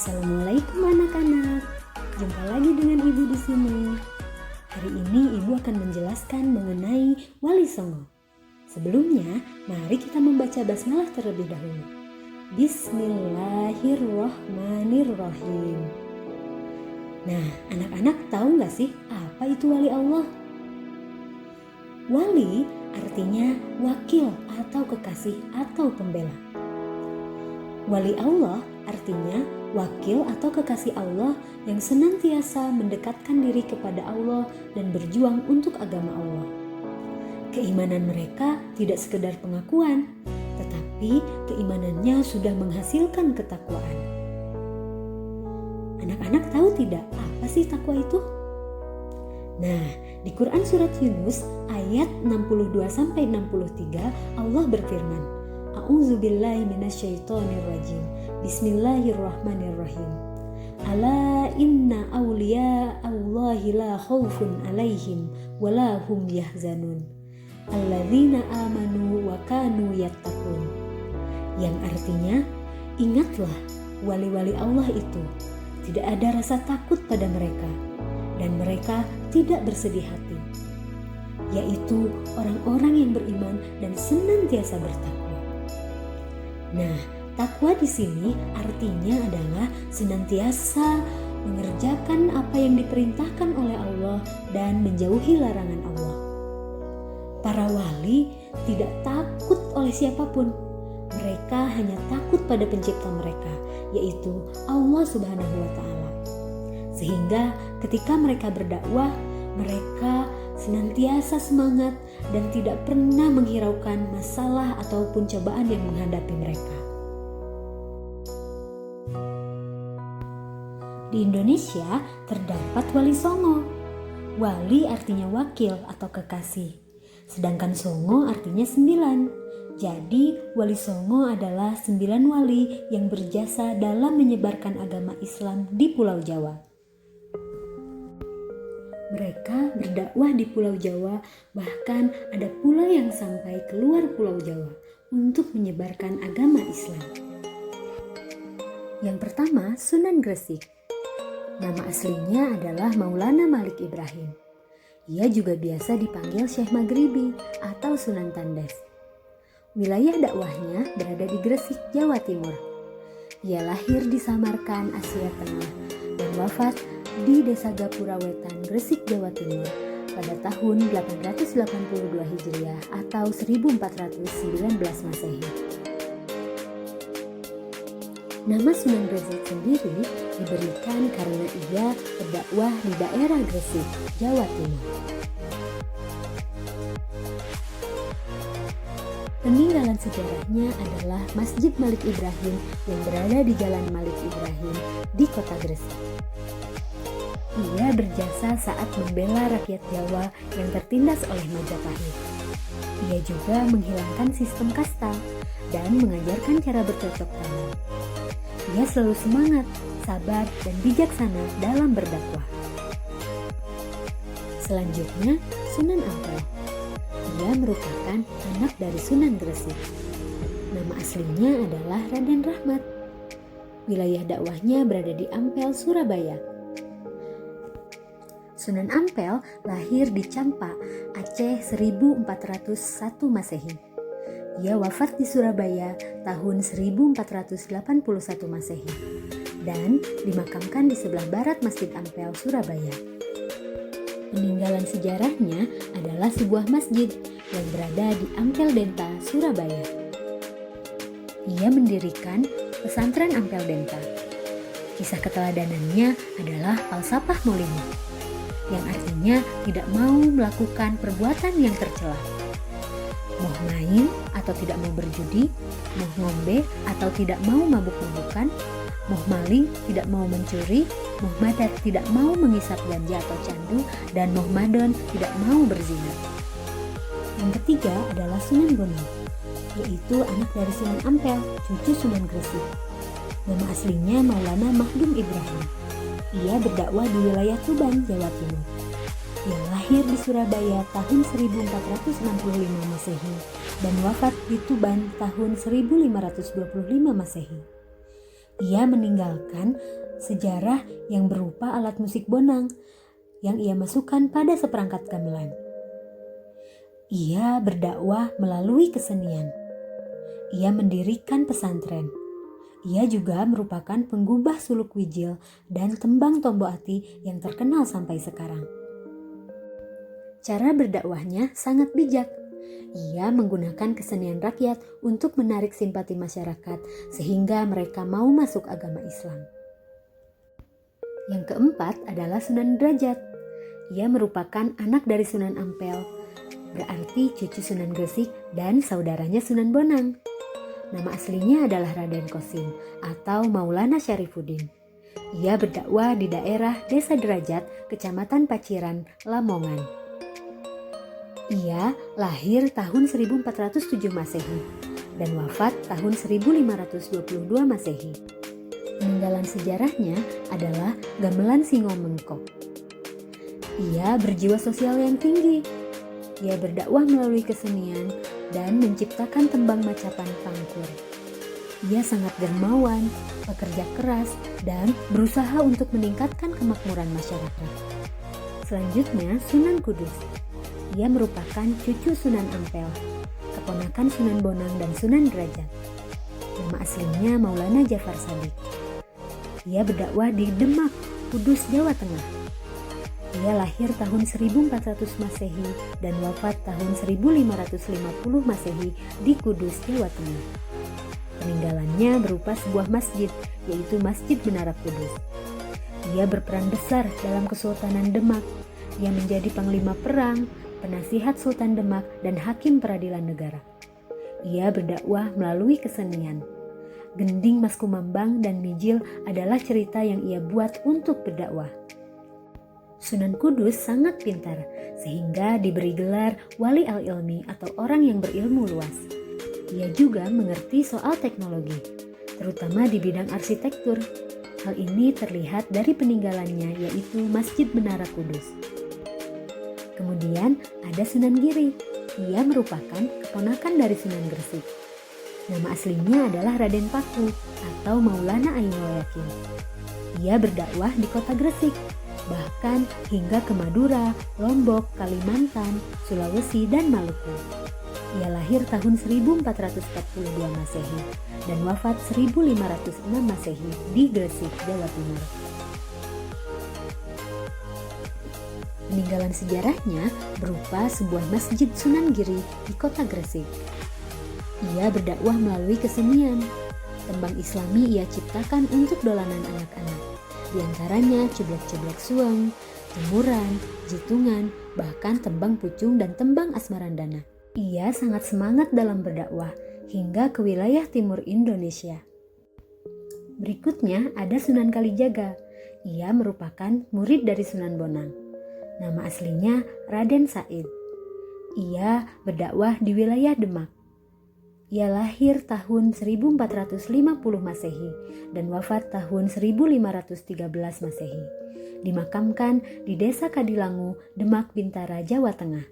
Assalamualaikum anak-anak. Jumpa lagi dengan Ibu di sini. Hari ini Ibu akan menjelaskan mengenai Wali Songo. Sebelumnya, mari kita membaca basmalah terlebih dahulu. Bismillahirrahmanirrahim. Nah, anak-anak tahu gak sih apa itu wali Allah? Wali artinya wakil atau kekasih atau pembela. Wali Allah artinya wakil atau kekasih Allah yang senantiasa mendekatkan diri kepada Allah dan berjuang untuk agama Allah. Keimanan mereka tidak sekedar pengakuan, tetapi keimanannya sudah menghasilkan ketakwaan. Anak-anak tahu tidak apa sih takwa itu? Nah, di Quran surat Yunus ayat 62-63 Allah berfirman, A'udzubillahi minasyaitonirrajim. Bismillahirrahmanirrahim. Ala inna awliya Allahi la khaufun alaihim wa la hum yahzanun. Alladzina amanu wa kanu yattaqun. Yang artinya, ingatlah wali-wali Allah itu tidak ada rasa takut pada mereka dan mereka tidak bersedih hati, yaitu orang-orang yang beriman dan senantiasa bertakwa. Nah, takwa di sini artinya adalah senantiasa mengerjakan apa yang diperintahkan oleh Allah dan menjauhi larangan Allah. Para wali tidak takut oleh siapapun. Mereka hanya takut pada pencipta mereka, yaitu Allah Subhanahu wa Ta'ala. Sehingga ketika mereka berdakwah, mereka senantiasa semangat dan tidak pernah menghiraukan masalah ataupun cobaan yang menghadapi mereka. Di Indonesia terdapat Wali Songo. Wali artinya wakil atau kekasih, sedangkan Songo artinya 9. Jadi Wali Songo adalah 9 wali yang berjasa dalam menyebarkan agama Islam di Pulau Jawa. Mereka berdakwah di Pulau Jawa, bahkan ada pula yang sampai keluar Pulau Jawa untuk menyebarkan agama Islam. Yang pertama, Sunan Gresik. Nama aslinya adalah Maulana Malik Ibrahim. Ia juga biasa dipanggil Syekh Maghribi atau Sunan Tandes. Wilayah dakwahnya berada di Gresik, Jawa Timur. Ia lahir di Samarkand, Asia Tengah dan wafat di Desa Gapura Wetan, Gresik, Jawa Timur pada tahun 882 Hijriah atau 1419 Masehi. Nama Sunan Gresik sendiri diberikan karena ia berdakwah di daerah Gresik, Jawa Timur. Peninggalan sejarahnya adalah Masjid Malik Ibrahim yang berada di Jalan Malik Ibrahim di kota Gresik. Ia berjasa saat membela rakyat Jawa yang tertindas oleh Majapahit. Ia juga menghilangkan sistem kasta dan mengajarkan cara bercocok tanam. Ia selalu semangat, sabar, dan bijaksana dalam berdakwah. Selanjutnya, Sunan Ampel. Ia merupakan anak dari Sunan Gresik. Nama aslinya adalah Raden Rahmat. Wilayah dakwahnya berada di Ampel, Surabaya. Sunan Ampel lahir di Campa, Aceh 1401 Masehi. Ia wafat di Surabaya tahun 1481 Masehi dan dimakamkan di sebelah barat Masjid Ampel, Surabaya. Peninggalan sejarahnya adalah sebuah masjid yang berada di Ampel Denta, Surabaya. Ia mendirikan pesantren Ampel Denta. Kisah keteladanannya adalah falsafah Molini, yang artinya tidak mau melakukan perbuatan yang tercela. Mau main atau tidak mau berjudi, mau ngombe atau tidak mau mabuk-mabukan, mau maling tidak mau mencuri, mau madat tidak mau menghisap ganja atau candu, dan mau madon tidak mau berzina. Yang ketiga adalah Sunan Gunung, yaitu anak dari Sunan Ampel, cucu Sunan Gresik. Nama aslinya Maulana Mahdum Ibrahim. Ia berdakwah di wilayah Tuban, Jawa Timur. Ia lahir di Surabaya tahun 1465 Masehi dan wafat di Tuban tahun 1525 Masehi. Ia meninggalkan sejarah yang berupa alat musik bonang yang ia masukkan pada seperangkat gamelan. Ia berdakwah melalui kesenian. Ia mendirikan pesantren. Ia juga merupakan penggubah suluk wijil dan tembang tombo ati yang terkenal sampai sekarang. Cara berdakwahnya sangat bijak. Ia menggunakan kesenian rakyat untuk menarik simpati masyarakat sehingga mereka mau masuk agama Islam. Yang keempat adalah Sunan Derajat. Ia merupakan anak dari Sunan Ampel, berarti cucu Sunan Gresik dan saudaranya Sunan Bonang. Nama aslinya adalah Raden Kosim atau Maulana Syarifuddin. Ia berdakwah di daerah Desa Derajat, Kecamatan Paciran, Lamongan. Ia lahir tahun 1407 Masehi dan wafat tahun 1522 Masehi. Peninggalan sejarahnya adalah gamelan Singo Mengkok. Ia berjiwa sosial yang tinggi. Ia berdakwah melalui kesenian dan menciptakan tembang macapan pangkur. Ia sangat dermawan, pekerja keras, dan berusaha untuk meningkatkan kemakmuran masyarakat. Selanjutnya, Sunan Kudus. Ia merupakan cucu Sunan Ampel, keponakan Sunan Bonang dan Sunan Derajat. Nama aslinya Maulana Jafar Shadiq. Ia berdakwah di Demak, Kudus, Jawa Tengah. Ia lahir tahun 1400 Masehi dan wafat tahun 1550 Masehi di Kudus, Jawa Tengah. Peninggalannya berupa sebuah masjid, yaitu Masjid Menara Kudus. Ia berperan besar dalam Kesultanan Demak. Ia menjadi panglima perang, penasihat Sultan Demak, dan hakim peradilan negara. Ia berdakwah melalui kesenian. Gending Mas Kumambang dan Mijil adalah cerita yang ia buat untuk berdakwah. Sunan Kudus sangat pintar, sehingga diberi gelar Wali Al-Ilmi atau orang yang berilmu luas. Ia juga mengerti soal teknologi, terutama di bidang arsitektur. Hal ini terlihat dari peninggalannya, yaitu Masjid Menara Kudus. Kemudian ada Sunan Giri. Ia merupakan keponakan dari Sunan Gresik. Nama aslinya adalah Raden Paku atau Maulana Ainul Yakin. Ia berdakwah di kota Gresik, bahkan hingga ke Madura, Lombok, Kalimantan, Sulawesi, dan Maluku. Ia lahir tahun 1442 Masehi dan wafat 1506 Masehi di Gresik, Jawa Timur. Peninggalan sejarahnya berupa sebuah masjid Sunan Giri di kota Gresik. Ia berdakwah melalui kesenian. Tembang Islami ia ciptakan untuk dolanan anak-anak. Di antaranya Ceblek-Ceblek Suweng, Jemuran, Jitungan, bahkan tembang Pucung dan tembang Asmarandana. Ia sangat semangat dalam berdakwah hingga ke wilayah timur Indonesia. Berikutnya ada Sunan Kalijaga. Ia merupakan murid dari Sunan Bonang. Nama aslinya Raden Said. Ia berdakwah di wilayah Demak. Ia lahir tahun 1450 Masehi dan wafat tahun 1513 Masehi. Dimakamkan di Desa Kadilangu, Demak, Bintara, Jawa Tengah.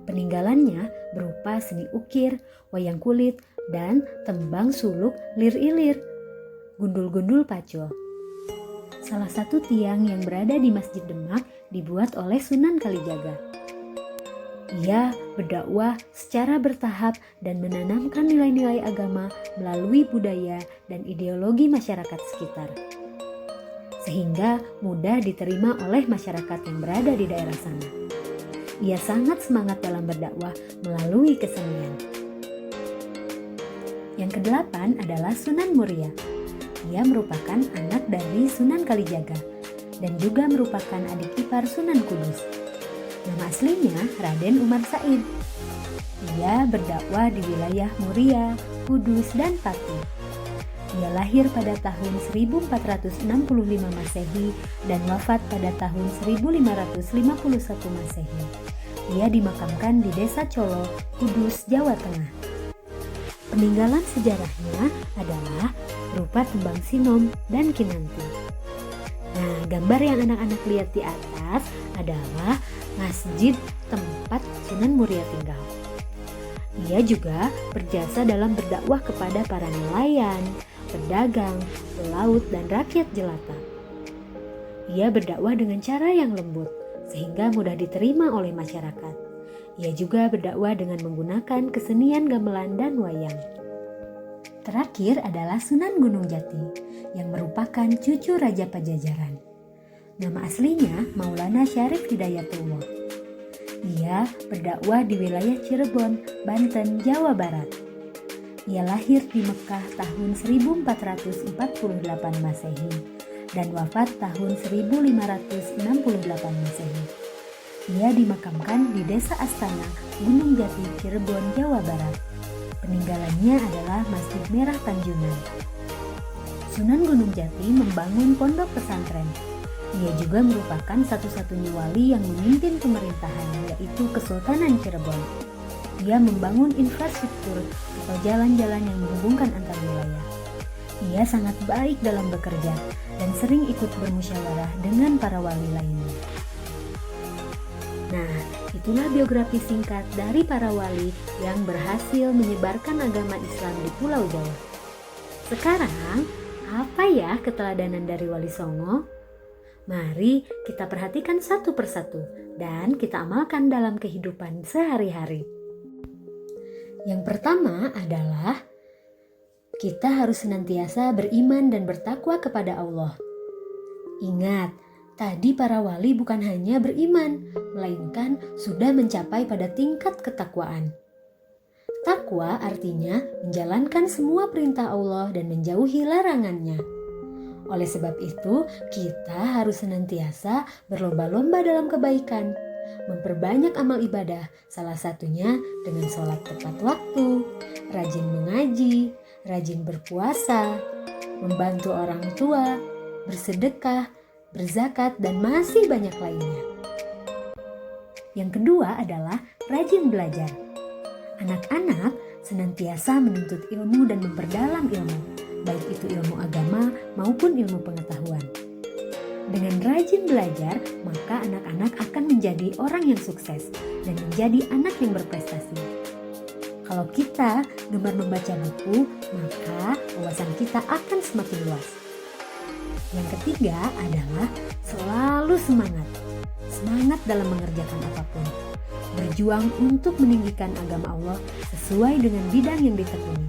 Peninggalannya berupa seni ukir, wayang kulit, dan tembang suluk lir-ilir, gundul-gundul pacul. Salah satu tiang yang berada di Masjid Demak dibuat oleh Sunan Kalijaga. Ia berdakwah secara bertahap dan menanamkan nilai-nilai agama melalui budaya dan ideologi masyarakat sekitar, sehingga mudah diterima oleh masyarakat yang berada di daerah sana. Ia sangat semangat dalam berdakwah melalui kesenian. Yang kedelapan adalah Sunan Muria. Ia merupakan anak dari Sunan Kalijaga dan juga merupakan adik ipar Sunan Kudus. Nama aslinya Raden Umar Said. Ia berdakwah di wilayah Muria, Kudus, dan Pati. Ia lahir pada tahun 1465 Masehi dan wafat pada tahun 1551 Masehi. Ia dimakamkan di Desa Colo, Kudus, Jawa Tengah. Peninggalan sejarahnya adalah berupa tembang Sinom dan Kinanti. Nah, gambar yang anak-anak lihat di atas adalah masjid tempat Sunan Muria tinggal. Ia juga berjasa dalam berdakwah kepada para nelayan, pedagang, pelaut, dan rakyat jelata. Ia berdakwah dengan cara yang lembut, sehingga mudah diterima oleh masyarakat. Ia juga berdakwah dengan menggunakan kesenian gamelan dan wayang. Terakhir adalah Sunan Gunung Jati, yang merupakan cucu Raja Pajajaran. Nama aslinya Maulana Syarif Hidayatullah. Ia berdakwah di wilayah Cirebon, Banten, Jawa Barat. Ia lahir di Mekah tahun 1448 Masehi dan wafat tahun 1568 Masehi. Ia dimakamkan di Desa Astana, Gunung Jati, Cirebon, Jawa Barat. Peninggalannya adalah Masjid Merah Tanjungan. Sunan Gunung Jati membangun pondok pesantren. Ia juga merupakan satu-satunya wali yang memimpin pemerintahan, yaitu Kesultanan Cirebon. Ia membangun infrastruktur atau jalan-jalan yang menghubungkan antar wilayah. Ia sangat baik dalam bekerja dan sering ikut bermusyawarah dengan para wali lainnya. Nah, itulah biografi singkat dari para wali yang berhasil menyebarkan agama Islam di Pulau Jawa. Sekarang, apa ya keteladanan dari Wali Songo? Mari kita perhatikan satu persatu dan kita amalkan dalam kehidupan sehari-hari. Yang pertama adalah kita harus senantiasa beriman dan bertakwa kepada Allah. Ingat, tadi para wali bukan hanya beriman, melainkan sudah mencapai pada tingkat ketakwaan. Takwa artinya menjalankan semua perintah Allah dan menjauhi larangannya. Oleh sebab itu, kita harus senantiasa berlomba-lomba dalam kebaikan, memperbanyak amal ibadah, salah satunya dengan sholat tepat waktu, rajin mengaji, rajin berpuasa, membantu orang tua, bersedekah, berzakat, dan masih banyak lainnya. Yang kedua adalah rajin belajar. Anak-anak senantiasa menuntut ilmu dan memperdalam ilmu, baik itu ilmu agama maupun ilmu pengetahuan. Dengan rajin belajar, maka anak-anak akan menjadi orang yang sukses dan menjadi anak yang berprestasi. Kalau kita gemar membaca buku, maka wawasan kita akan semakin luas. Yang ketiga adalah selalu semangat. Semangat dalam mengerjakan apapun. Berjuang untuk meninggikan agama Allah sesuai dengan bidang yang ditekuni.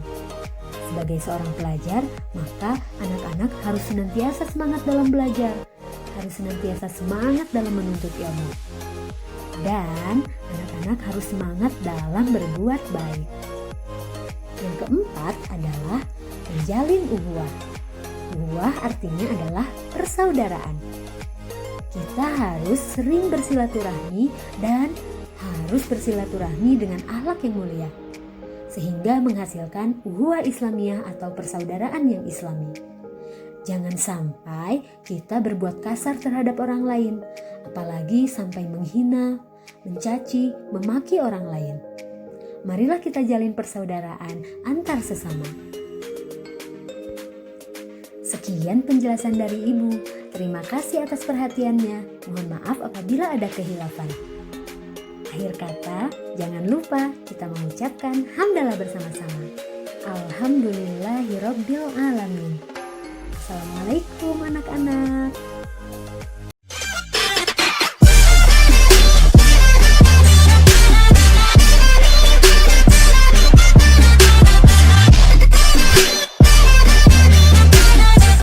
Sebagai seorang pelajar, maka anak-anak harus senantiasa semangat dalam belajar, harus senantiasa semangat dalam menuntut ilmu. Dan anak-anak harus semangat dalam berbuat baik. Yang keempat adalah menjalin ukhuwah. Ukhuwah artinya adalah persaudaraan. Kita harus sering bersilaturahmi dan harus bersilaturahmi dengan akhlak yang mulia, sehingga menghasilkan ukhuwah Islamiyah atau persaudaraan yang Islami. Jangan sampai kita berbuat kasar terhadap orang lain, apalagi sampai menghina, mencaci, memaki orang lain. Marilah kita jalin persaudaraan antar sesama. Sekian penjelasan dari Ibu. Terima kasih atas perhatiannya. Mohon maaf apabila ada kehilafan. Akhir kata, jangan lupa kita mengucapkan hamdalah bersama-sama. Alhamdulillahirabbil alamin. Assalamualaikum anak-anak.